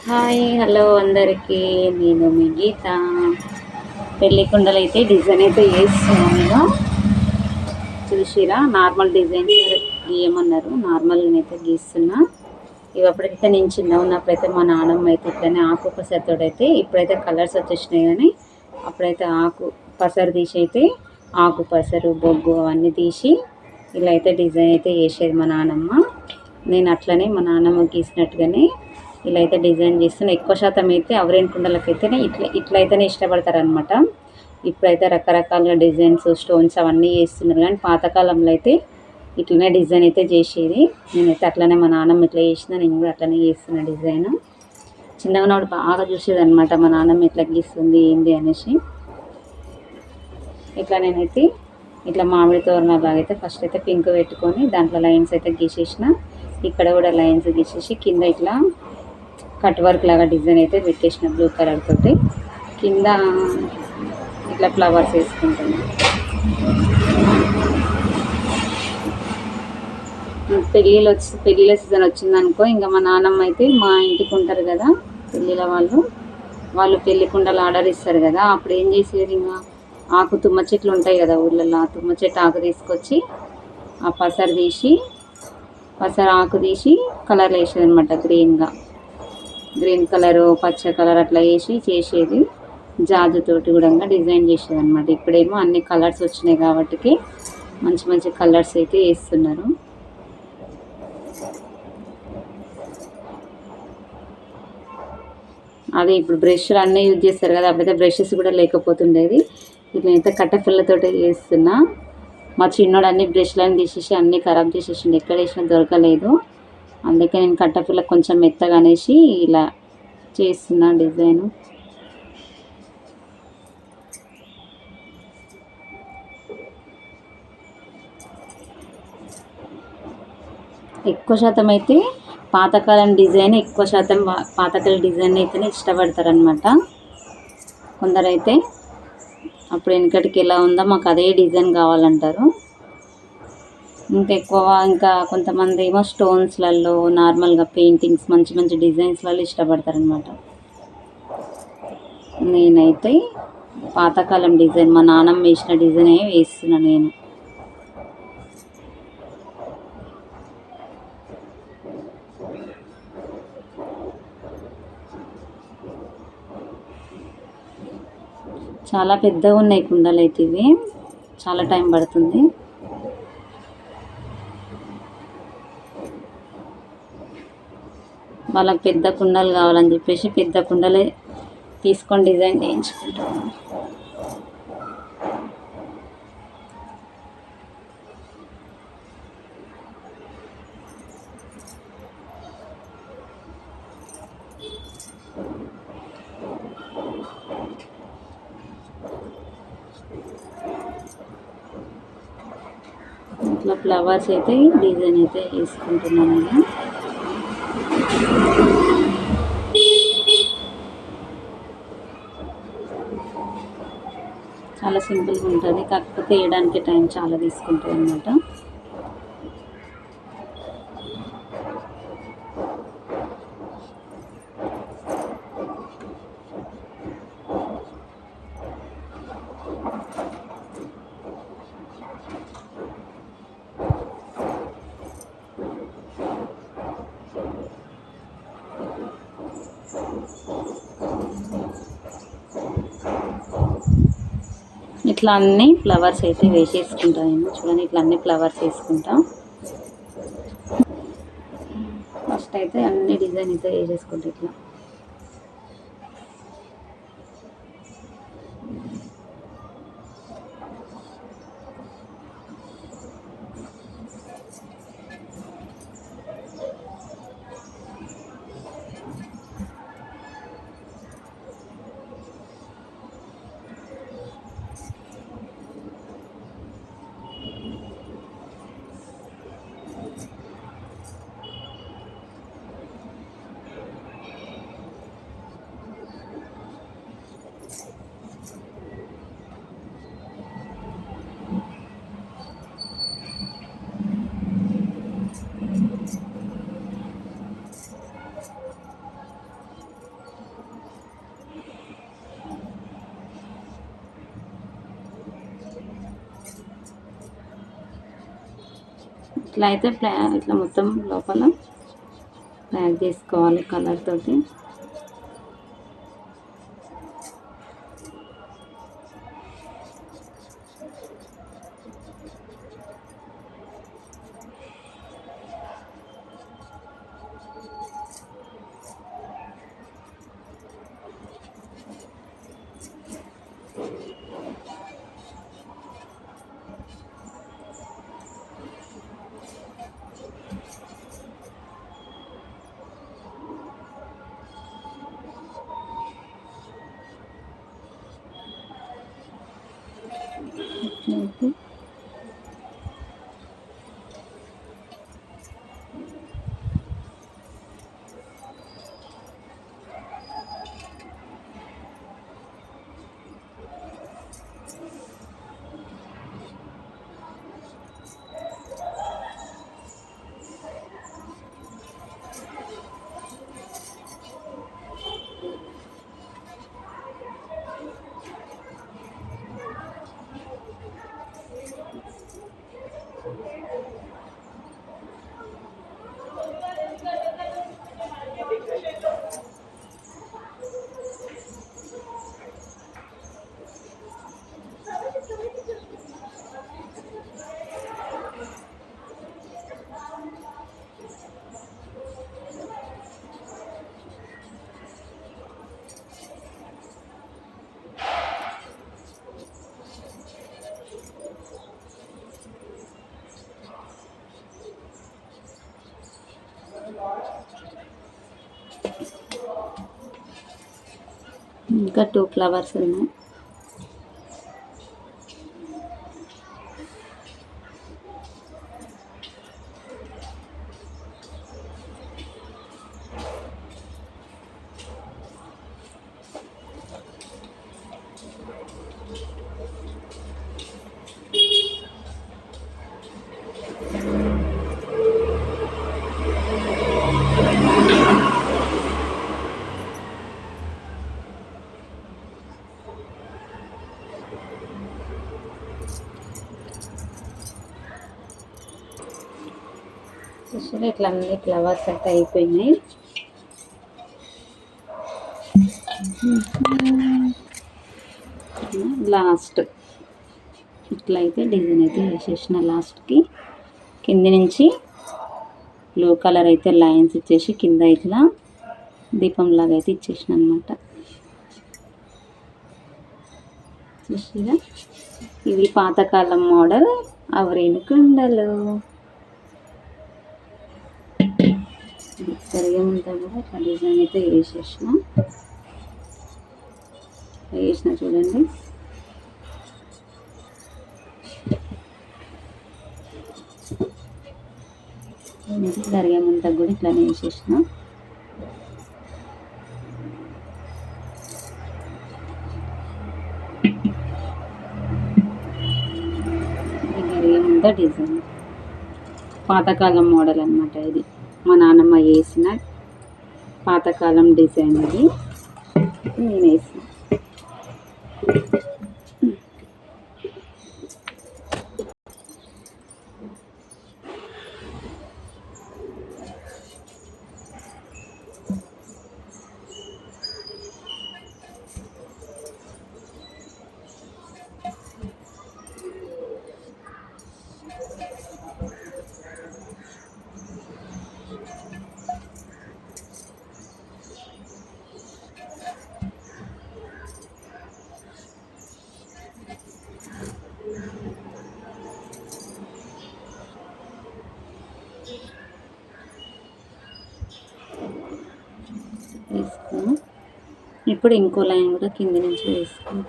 Hi hello అందరికీ. నేను మీ గీత. పెళ్ళి కుండలు అయితే డిజైన్ అయితే వేస్తున్నాను నేను. చూసిరా నార్మల్ డిజైన్ గీయమన్నారు, నార్మల్ అయితే గీస్తున్నా. ఇవి అప్పటికైతే నేను చిన్నగా ఉన్నప్పుడైతే మా నాన్నమ్మ అయితే ఇట్లనే ఆకు పసరితో అయితే, ఇప్పుడైతే కలర్స్ వచ్చేసినాయి కానీ అప్పుడైతే ఆకు పసరు తీసి అయితే ఆకు పసరు బొగ్గు అవన్నీ తీసి ఇలా అయితే డిజైన్ అయితే వేసేది మా నాన్నమ్మ. నేను అట్లనే మా నాన్నమ్మ గీసినట్టుగానే ఇలా అయితే డిజైన్ చేస్తున్నా. ఎక్కువ శాతం అయితే అవరేన్ కుండలకైతేనే ఇట్లయితేనే ఇష్టపడతారనమాట. ఇప్పుడైతే రకరకాల డిజైన్స్ స్టోన్స్ అవన్నీ చేస్తున్నారు కానీ పాతకాలంలో అయితే ఇట్లనే డిజైన్ అయితే చేసేది. నేనైతే అట్లనే మా నాన్నమ్మ ఇట్లా చేసిన, నేను కూడా అట్లనే చేస్తున్న డిజైన్. చిన్నగా ఉన్నప్పుడు బాగా చూసేది అనమాట మా నాన్నమ్మ ఇట్లా గీస్తుంది ఏంది అనేసి. ఇట్లా నేనైతే ఇట్లా మామిడి తోరణాలు అయితే ఫస్ట్ అయితే పింక్ పెట్టుకొని దాంట్లో లైన్స్ అయితే గీసేసిన. ఇక్కడ కూడా లైన్స్ గీసేసి కింద ఇట్లా కట్ వర్క్ లాగా డిజైన్ అయితే పెట్టేసిన బ్లూ కలర్ తోటి. కింద ఇట్లా ఫ్లవర్స్ వేసుకుంటున్నాను. పెళ్ళిళ్ళ సీజన్ వచ్చిందనుకో ఇంకా మా నాన్నమ్మ అయితే మా ఇంటికి ఉంటారు కదా పెళ్ళిళ్ళ వాళ్ళు పెళ్లి కుండలు ఆర్డర్ ఇస్తారు కదా, అప్పుడు ఏం చేసేది, ఇంకా ఆకు తుమ్మ చెట్లు ఉంటాయి కదా ఊళ్ళల్లో, ఆ తుమ్మ చెట్టు ఆకు తీసుకొచ్చి ఆ పసరు ఆకు తీసి కలర్లు వేసేది అనమాట. గ్రీన్ కలరు పచ్చ కలర్ అట్లా వేసి చేసేది. జాజుతోటి కూడా డిజైన్ చేసేది అనమాట. ఇప్పుడేమో అన్ని కలర్స్ వచ్చినాయి కాబట్టి మంచి మంచి కలర్స్ అయితే వేస్తున్నారు. అదే ఇప్పుడు బ్రష్లు అన్నీ యూజ్ చేస్తారు కదా, అప్పుడైతే బ్రషెస్ కూడా లేకపోతుండేది. ఇట్లయితే కట్టెపుల్లతోటి వేస్తున్నా. మా చిన్నోడు అన్ని బ్రష్లను తీసేసి అన్నీ ఖరాబ్ చేసేసిండు, ఎక్కడ వేసినా దొరకలేదు. అందుకే నేను కట్టెపుల్ల కొంచెం మెత్తగా అనేసి ఇలా చేస్తున్నా డిజైను. ఎక్కువ శాతం అయితే పాతకాలం డిజైన్ పాతకాలం డిజైన్ అయితేనే ఇష్టపడతారనమాట. కొందరైతే అప్పుడు వెనకటికి ఎలా ఉందో మాకు అదే డిజైన్ కావాలంటారు. ఇంకా కొంతమంది ఏమో స్టోన్స్లలో నార్మల్గా పెయింటింగ్స్ మంచి మంచి డిజైన్స్లలో ఇష్టపడతారనమాట. నేనైతే పాతకాలం డిజైన్ మా నాన్నమ్మ వేసిన డిజైనే వేస్తున్నా నేను. చాలా పెద్దగా ఉన్నాయి కుండలు అయితే, ఇవి చాలా టైం పడుతుంది. వాళ్ళకి పెద్ద కుండలు కావాలని చెప్పేసి పెద్ద కుండలే తీసుకొని డిజైన్ చేయించుకుంటాను. ఇట్లా ఫ్లవర్స్ అయితే డిజైన్ అయితే వేసుకుంటున్నాను నేను. చాలా సింపుల్గా ఉంటుంది, కాకపోతే వేయడానికి టైం చాలా తీసుకుంటుంది అన్నమాట. ఇట్లా అన్ని ఫ్లవర్స్ అయితే వేసేసుకుంటాను. చూడండి, ఇట్లా అన్ని ఫ్లవర్స్ వేసుకుంటాం. ఫస్ట్ అయితే అన్ని డిజైన్ అయితే వేసేసుకుంటాం ఇట్లా. ఇట్లా అయితే ఇట్లా మొత్తం లోపల ప్యాక్ చేసుకోవాలి కలర్ తోటి. ఇంకా 2 ఫ్లవర్స్ ఉన్నాయి. చూసారా ఇట్లా అన్ని ఫ్లవర్స్ అయితే అయిపోయినాయి. లాస్ట్ ఇట్లా అయితే డిజైన్ అయితే వేసేసిన. లాస్ట్కి కింది నుంచి బ్లూ కలర్ అయితే లైన్స్ ఇచ్చేసి కింద ఇట్లా దీపం లాగా అయితే ఇచ్చేసిన అనమాట. చూసారా ఇవి పాతకాలం మోడల్ అవరేను కుండలు. జరిగేమంతా కూడా ఇట్లా డిజైన్ అయితే వేసేసిన చూడండి. జరిగేమంతా కూడా ఇట్లానే వేసేసిన. జరిగేమంతా డిజైన్ పాతకాలం మోడల్ అన్నమాట. ఇది మా నాన్నమ్మ వేసిన పాతకాలం డిజైన్. ఇది నేను వేసిన. వేసుకున్నాం. ఇప్పుడు ఇంకో లైన్ కూడా కింది నుంచి వేసుకున్నాం.